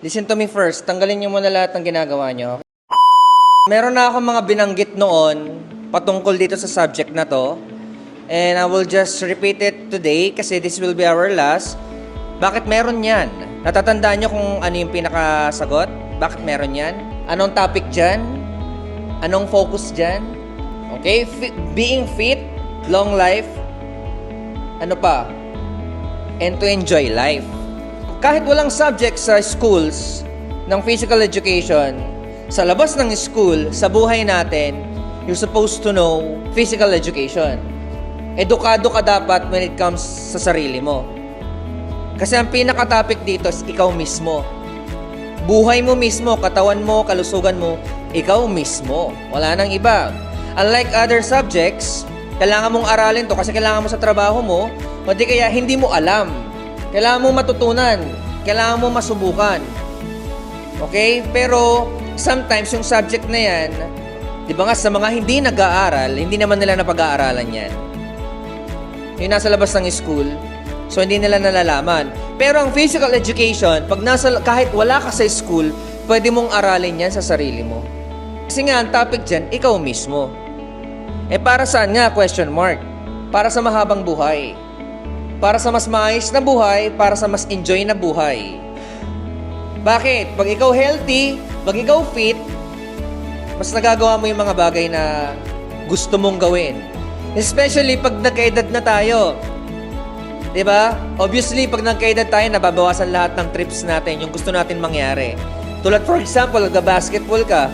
Listen to me first. Tanggalin nyo muna lahat ng ginagawa nyo. Meron na ako mga binanggit noon patungkol dito sa subject na to. And I will just repeat it today kasi this will be our last. Bakit meron yan? Natatandaan nyo kung ano yung pinakasagot? Bakit meron yan? Anong topic dyan? Anong focus dyan? Okay? Being fit, long life, ano pa? And to enjoy life. Kahit walang subject sa schools ng physical education, sa labas ng school, sa buhay natin, you're supposed to know physical education. Edukado ka dapat when it comes sa sarili mo. Kasi ang pinaka-topic dito is ikaw mismo. Buhay mo mismo, katawan mo, kalusugan mo, ikaw mismo. Wala nang iba. Unlike other subjects, kailangan mong aralin to kasi kailangan mo sa trabaho mo, o di kaya hindi mo alam. Kailangan mong matutunan. Kailangan mong masubukan. Okay? Pero sometimes yung subject na yan, di ba nga sa mga hindi nag-aaral, hindi naman nila napag-aaralan yan. Yung nasa labas ng school, so hindi nila nalalaman. Pero ang physical education, pag kahit wala ka sa school, pwede mong aralin yan sa sarili mo. Kasi nga, ang topic dyan, ikaw mismo. Para saan nga? Question mark. Para sa mahabang buhay. Para sa mas maayos na buhay, para sa mas enjoy na buhay. Bakit? Pag ikaw healthy, pag ikaw fit, mas nagagawa mo yung mga bagay na gusto mong gawin. Especially pag nagkaedad na tayo. Diba? Obviously, pag nagkaedad tayo, nababawasan lahat ng trips natin, yung gusto natin mangyari. Tulad for example, nagka-basketball ka.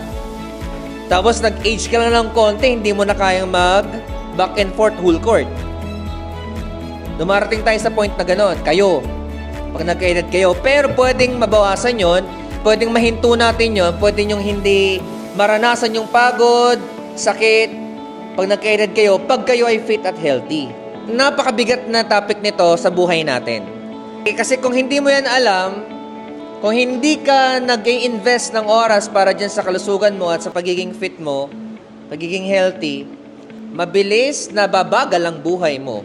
Tapos nag-age ka lang ng konti, hindi mo na kayang mag-back and forth whole court. Dumarating tayo sa point na gano'n, kayo, pag nagkaedad kayo. Pero pwedeng mabawasan yon, pwedeng mahinto natin yon, pwedeng yung hindi maranasan yung pagod, sakit, pag nagkaedad kayo, pag kayo ay fit at healthy. Napakabigat na topic nito sa buhay natin. Kasi kung hindi mo yan alam, kung hindi ka nag-i-invest ng oras para dyan sa kalusugan mo at sa pagiging fit mo, pagiging healthy, mabilis na babagal ang buhay mo.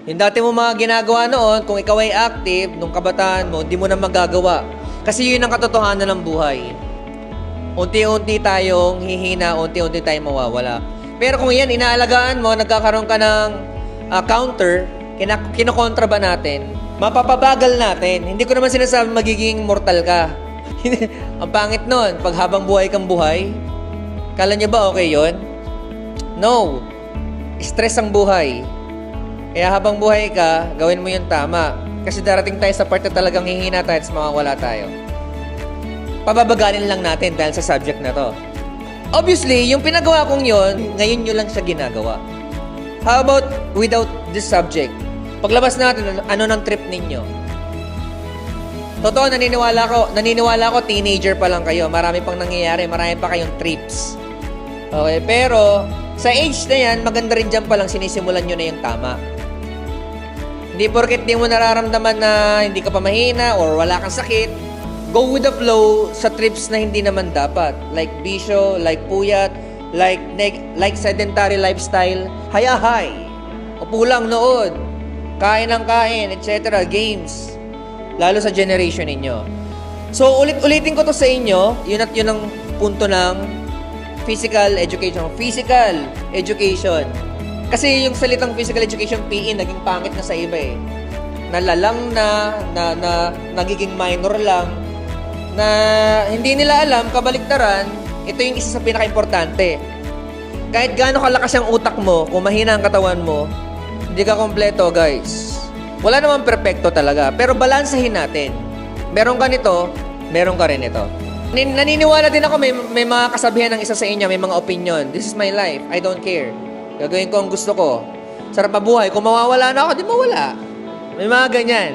Yung dati mo mga ginagawa noon, kung ikaw ay active, nung kabataan mo, hindi mo na magagawa. Kasi yun ang katotohanan ng buhay. Unti-unti tayong hihina, unti-unti tayong mawawala. Pero kung yan, inaalagaan mo, nagkakaroon ka ng counter, kinokontra ba natin, mapapabagal natin. Hindi ko naman sinasabi magiging mortal ka. Ang pangit nun, pag habang buhay kang buhay, kala niyo ba okay yun? No. Stress ang buhay. Kaya habang buhay ka, gawin mo yung tama. Kasi darating tayo sa part na talagang hihina tayo at mawawala tayo. Pababagalin lang natin dahil sa subject na to. Obviously, yung pinagawa kong yon, ngayon nyo lang siya ginagawa. How about without this subject? Paglabas natin, ano ng trip ninyo? Totoo, naniniwala ko, teenager pa lang kayo. Marami pang nangyayari, marami pa kayong trips. Okay, pero sa age na yan, maganda rin dyan pa lang sinisimulan nyo na yung tama. Hindi porket di mo nararamdaman na hindi ka pa mahina or wala kang sakit, go with the flow sa trips na hindi naman dapat. Like bisyo, like puyat, like sedentary lifestyle, hayahay, upo lang nood, kain ng kain, etc. Games. Lalo sa generation ninyo. So, ulit-ulitin ko to sa inyo, yun at yun ang punto ng physical education. Physical education. Kasi yung salitang physical education, PE, naging pangit na sa iba eh. Nalalang na nagiging minor lang, na hindi nila alam, kabaliktaran, ito yung isa sa pinaka-importante. Kahit gaano kalakas ang utak mo, kung mahina ang katawan mo, hindi ka kompleto, guys. Wala namang perpekto talaga, pero balansahin natin. Meron ka nito, meron ka rin ito. Naniniwala din ako, may mga kasabihan ng isa sa inyo, may mga opinion. This is my life, I don't care. Gagawin ko ang gusto ko. Sarap mabuhay. Kung mawawala na ako, di mawala. May mga ganyan.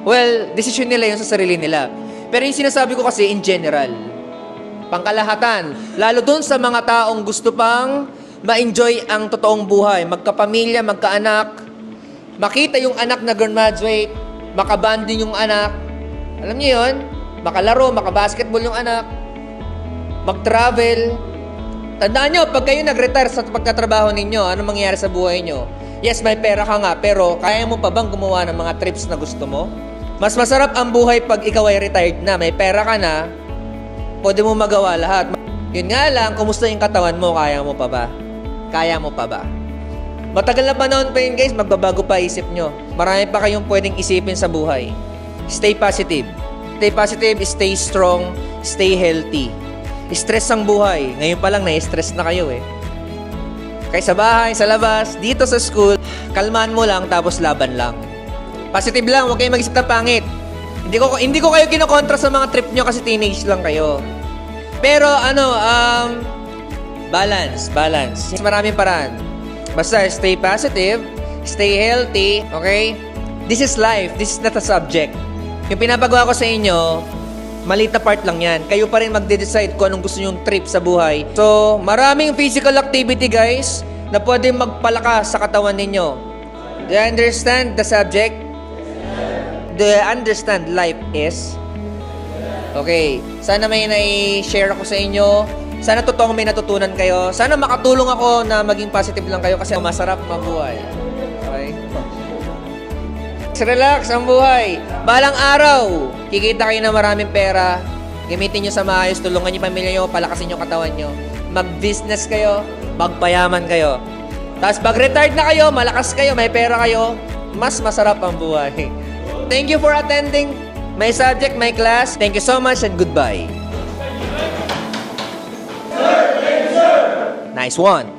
Well, decision nila yun sa sarili nila. Pero yung sinasabi ko kasi in general, pangkalahatan, lalo dun sa mga taong gusto pang ma-enjoy ang totoong buhay, magkapamilya, magkaanak, makita yung anak na graduate, makabanding yung anak, alam niyo yun? Makalaro, makabasketball yung anak, mag-travel. Tandaan nyo, pag kayo nag-retire sa pagkatrabaho ninyo, ano mangyayari sa buhay nyo? Yes, may pera ka nga, pero kaya mo pa bang gumawa ng mga trips na gusto mo? Mas masarap ang buhay pag ikaw ay retired na, may pera ka na, pwede mo magawa lahat. Yun nga lang, kumusta yung katawan mo, kaya mo pa ba? Kaya mo pa ba? Matagal na panahon pa yun guys, magbabago pa isip nyo. Marami pa kayong pwedeng isipin sa buhay. Stay positive. Stay positive, stay strong, stay healthy. Stress ang buhay. Ngayon pa lang, na-stress na kayo eh. Kaya sa bahay, sa labas, dito sa school, kalmaan mo lang tapos laban lang. Positive lang, huwag kayong mag-isip na pangit. Hindi ko kayo kinokontra sa mga trip nyo kasi teenage lang kayo. Pero balance. Maraming paraan. Basta stay positive, stay healthy, okay? This is life, this is not a subject. Yung pinapagawa ko sa inyo, maliit na part lang yan. Kayo pa rin magde-decide kung anong gusto nyong trip sa buhay. So, maraming physical activity guys na pwede magpalakas sa katawan ninyo. Do you understand the subject? Do you understand life is? Okay. Sana may na-share ako sa inyo. Sana totoong may natutunan kayo. Sana makatulong ako na maging positive lang kayo kasi masarap mabuhay. Okay? Relax ang buhay. Balang araw, kikita kayo ng maraming pera. Gamitin nyo sa maayos. Tulungan nyo pamilya nyo. Palakasin nyo katawan nyo. Mag-business kayo. Magpayaman kayo. Tapos pag retired na kayo, malakas kayo, may pera kayo, mas masarap ang buhay. Thank you for attending my subject, my class. Thank you so much and goodbye. Nice one.